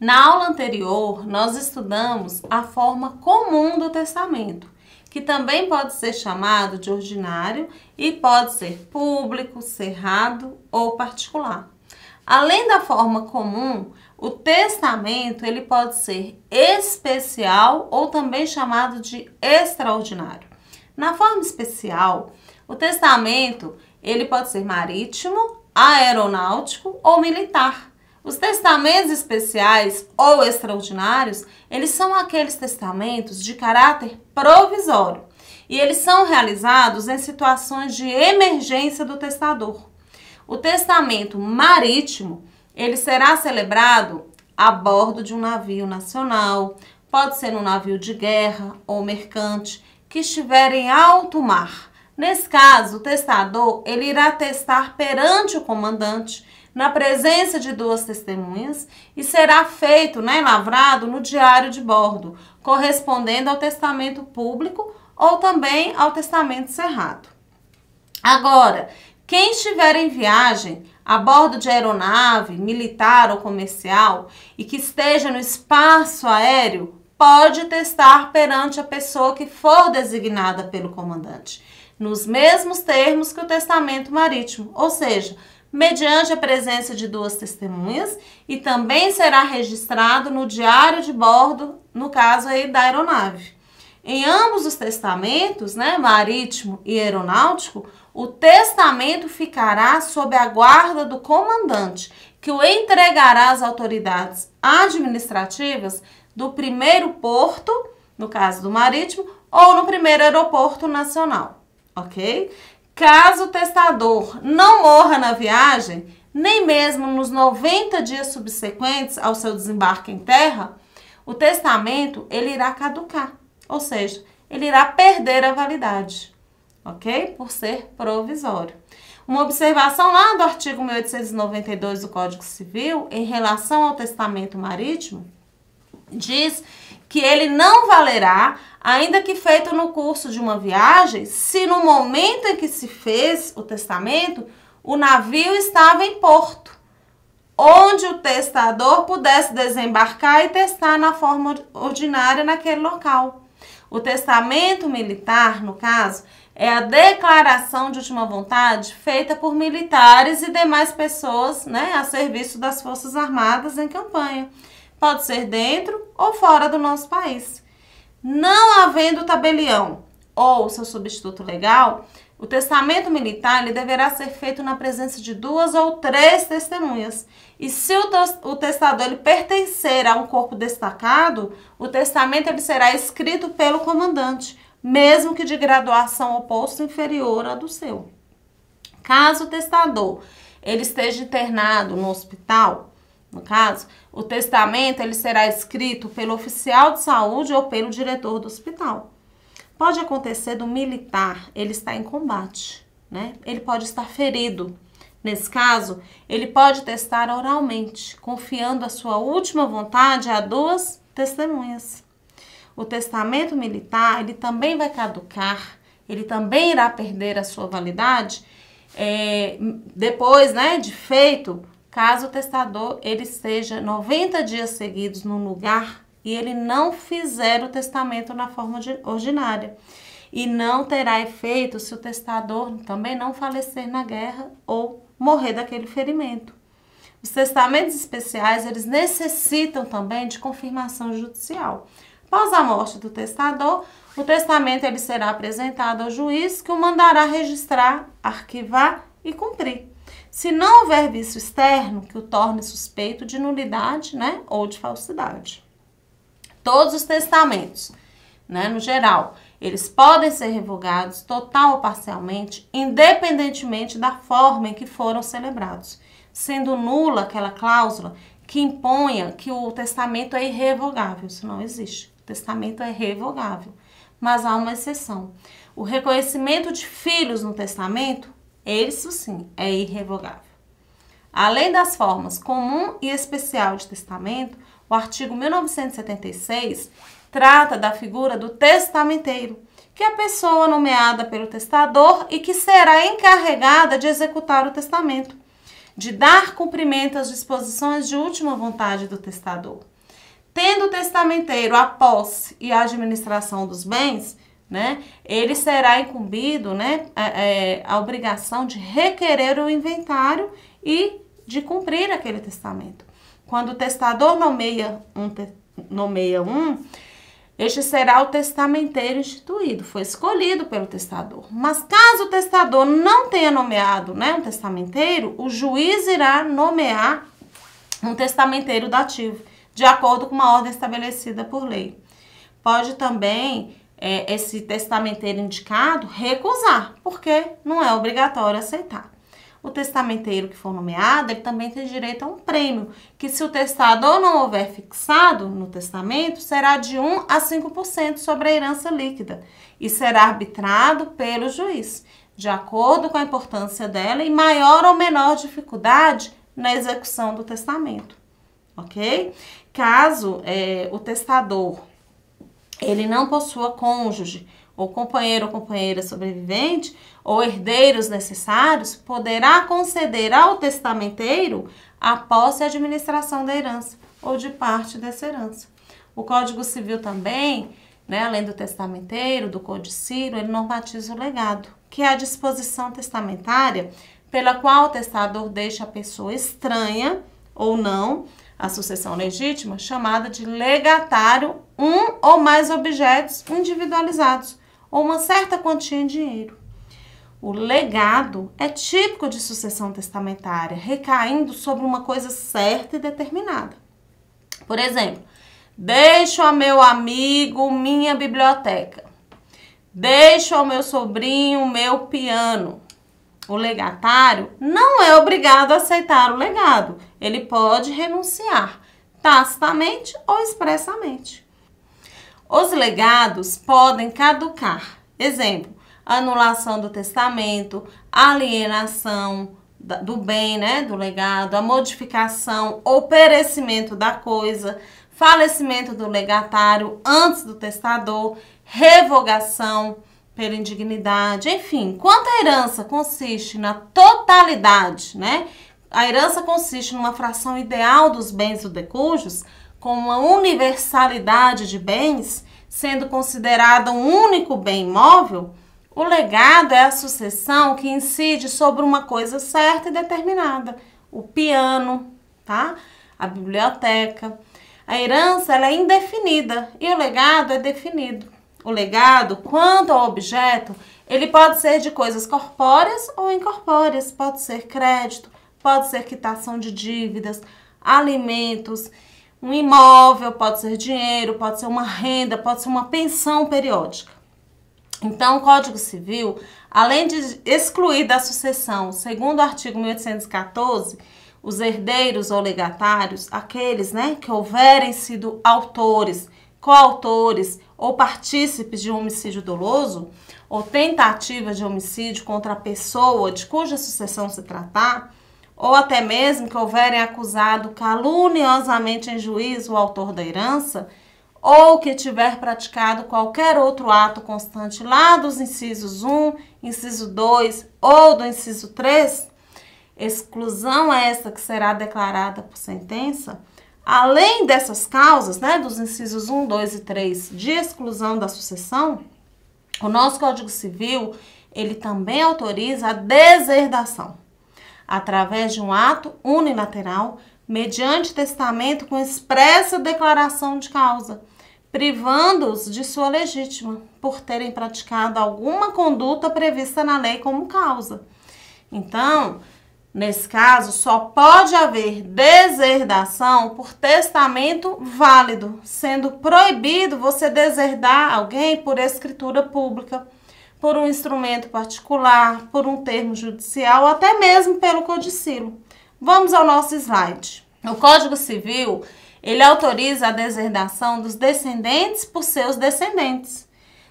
Na aula anterior, nós estudamos a forma comum do testamento, que também pode ser chamado de ordinário e pode ser público, cerrado ou particular. Além da forma comum, o testamento ele pode ser especial ou também chamado de extraordinário. Na forma especial, o testamento ele pode ser marítimo, aeronáutico ou militar. Os testamentos especiais ou extraordinários, eles são aqueles testamentos de caráter provisório e eles são realizados em situações de emergência do testador. O testamento marítimo, ele será celebrado a bordo de um navio nacional, pode ser um navio de guerra ou mercante que estiver em alto mar. Nesse caso, o testador ele irá testar perante o comandante na presença de duas testemunhas e será feito, lavrado no diário de bordo, correspondendo ao testamento público ou também ao testamento cerrado. Agora, quem estiver em viagem a bordo de aeronave, militar ou comercial e que esteja no espaço aéreo, pode testar perante a pessoa que for designada pelo comandante, nos mesmos termos que o testamento marítimo, ou seja, mediante a presença de duas testemunhas e também será registrado no diário de bordo, no caso aí da aeronave. Em ambos os testamentos, marítimo e aeronáutico, o testamento ficará sob a guarda do comandante, que o entregará às autoridades administrativas do primeiro porto, no caso do marítimo, ou no primeiro aeroporto nacional, ok? Caso o testador não morra na viagem, nem mesmo nos 90 dias subsequentes ao seu desembarque em terra, o testamento ele irá caducar, ou seja, ele irá perder a validade, ok? Por ser provisório. Uma observação lá do artigo 1892 do Código Civil, em relação ao testamento marítimo, diz que ele não valerá, ainda que feito no curso de uma viagem, se no momento em que se fez o testamento, o navio estava em porto, onde o testador pudesse desembarcar e testar na forma ordinária naquele local. O testamento militar, no caso, é a declaração de última vontade feita por militares e demais pessoas, a serviço das Forças Armadas em campanha. Pode ser dentro ou fora do nosso país. Não havendo tabelião ou seu substituto legal, o testamento militar ele deverá ser feito na presença de 2 ou 3 testemunhas. E se o testador ele pertencer a um corpo destacado, o testamento ele será escrito pelo comandante, mesmo que de graduação ou posto inferior à do seu. Caso o testador ele esteja internado no hospital, no caso, o testamento ele será escrito pelo oficial de saúde ou pelo diretor do hospital. Pode acontecer do militar, ele está em combate, Ele pode estar ferido. Nesse caso, ele pode testar oralmente, confiando a sua última vontade a 2 testemunhas. O testamento militar, ele também vai caducar, ele também irá perder a sua validade depois, de feito, caso o testador ele esteja 90 dias seguidos num lugar e ele não fizer o testamento na forma ordinária. E não terá efeito se o testador também não falecer na guerra ou morrer daquele ferimento. Os testamentos especiais, eles necessitam também de confirmação judicial. Após a morte do testador, o testamento ele será apresentado ao juiz, que o mandará registrar, arquivar e cumprir. Se não houver vício externo que o torne suspeito de nulidade, ou de falsidade. Todos os testamentos, no geral, eles podem ser revogados total ou parcialmente, independentemente da forma em que foram celebrados, sendo nula aquela cláusula que imponha que o testamento é irrevogável. Isso não existe. O testamento é revogável, mas há uma exceção. O reconhecimento de filhos no testamento, isso sim é irrevogável. Além das formas comum e especial de testamento, o artigo 1976 trata da figura do testamenteiro, que é a pessoa nomeada pelo testador e que será encarregada de executar o testamento, de dar cumprimento às disposições de última vontade do testador. Tendo o testamenteiro a posse e a administração dos bens, né, ele será incumbido, né, a obrigação de requerer o inventário e de cumprir aquele testamento. Quando o testador nomeia um, este será o testamenteiro instituído, foi escolhido pelo testador. Mas caso o testador não tenha nomeado, né, um testamenteiro, o juiz irá nomear um testamenteiro dativo, de acordo com uma ordem estabelecida por lei. Pode também esse testamenteiro indicado recusar, porque não é obrigatório aceitar. O testamenteiro que for nomeado, ele também tem direito a um prêmio, que se o testador não houver fixado no testamento, será de 1 a 5% sobre a herança líquida e será arbitrado pelo juiz, de acordo com a importância dela e maior ou menor dificuldade na execução do testamento, ok? Caso o testador ele não possua cônjuge, ou companheiro ou companheira sobrevivente, ou herdeiros necessários, poderá conceder ao testamenteiro a posse e administração da herança, ou de parte dessa herança. O Código Civil também, né, além do testamenteiro, do codicílio, ele normatiza o legado, que é a disposição testamentária pela qual o testador deixa a pessoa estranha, ou não, a sucessão legítima, chamada de legatário, um ou mais objetos individualizados, ou uma certa quantia em dinheiro. O legado é típico de sucessão testamentária, recaindo sobre uma coisa certa e determinada. Por exemplo, deixo ao meu amigo minha biblioteca. Deixo ao meu sobrinho meu piano. O legatário não é obrigado a aceitar o legado. Ele pode renunciar, tacitamente ou expressamente. Os legados podem caducar. Exemplo, anulação do testamento, alienação do bem, né, do legado, a modificação ou perecimento da coisa, falecimento do legatário antes do testador, revogação pela indignidade, enfim. Quanto a herança consiste na totalidade, né? A herança consiste numa fração ideal dos bens do decujus, com uma universalidade de bens, sendo considerada um único bem imóvel. O legado é a sucessão que incide sobre uma coisa certa e determinada. O piano, tá? A biblioteca. A herança ela é indefinida e o legado é definido. O legado, quanto ao objeto, ele pode ser de coisas corpóreas ou incorpóreas. Pode ser crédito, pode ser quitação de dívidas, alimentos, um imóvel, pode ser dinheiro, pode ser uma renda, pode ser uma pensão periódica. Então, o Código Civil, além de excluir da sucessão, segundo o artigo 1814, os herdeiros ou legatários, aqueles, né, que houverem sido autores, coautores ou partícipes de um homicídio doloso ou tentativa de homicídio contra a pessoa de cuja sucessão se tratar, ou até mesmo que houverem acusado caluniosamente em juízo o autor da herança, ou que tiver praticado qualquer outro ato constante lá dos incisos 1, inciso 2 ou do inciso 3, exclusão esta que será declarada por sentença, além dessas causas, né, dos incisos 1, 2 e 3 de exclusão da sucessão, o nosso Código Civil, ele também autoriza a deserdação, através de um ato unilateral, mediante testamento com expressa declaração de causa, privando-os de sua legítima, por terem praticado alguma conduta prevista na lei como causa. Então, nesse caso, só pode haver deserdação por testamento válido, sendo proibido você deserdar alguém por escritura pública, por um instrumento particular, por um termo judicial, ou até mesmo pelo codicílio. Vamos ao nosso slide. O Código Civil, ele autoriza a deserdação dos descendentes por seus descendentes.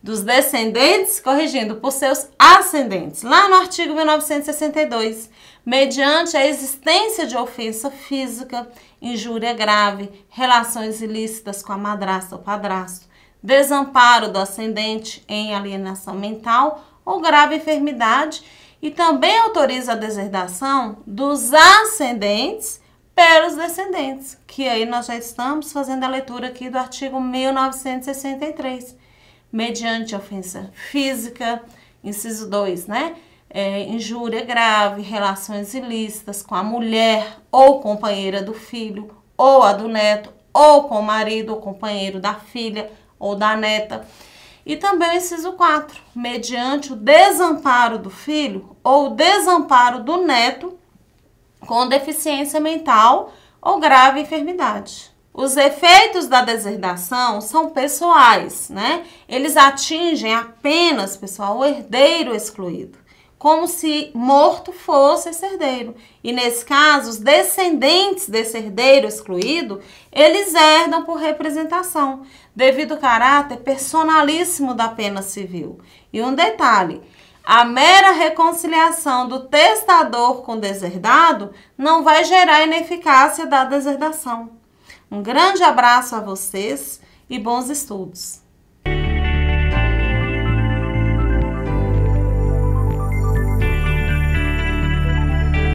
Dos descendentes, corrigindo, por seus ascendentes. Lá no artigo 1962, mediante a existência de ofensa física, injúria grave, relações ilícitas com a madrasta ou padrasto, desamparo do ascendente em alienação mental ou grave enfermidade, e também autoriza a deserdação dos ascendentes pelos descendentes, que aí nós já estamos fazendo a leitura aqui do artigo 1963, mediante ofensa física, inciso 2, né? Injúria grave, relações ilícitas com a mulher ou companheira do filho, ou a do neto, ou com o marido ou companheiro da filha ou da neta. E também o inciso 4, mediante o desamparo do filho ou o desamparo do neto com deficiência mental ou grave enfermidade. Os efeitos da deserdação são pessoais, né? Eles atingem apenas, pessoal, o herdeiro excluído, como se morto fosse esse herdeiro. E nesse caso, os descendentes desse herdeiro excluído, eles herdam por representação, devido ao caráter personalíssimo da pena civil. E um detalhe, a mera reconciliação do testador com o deserdado não vai gerar ineficácia da deserdação. Um grande abraço a vocês e bons estudos!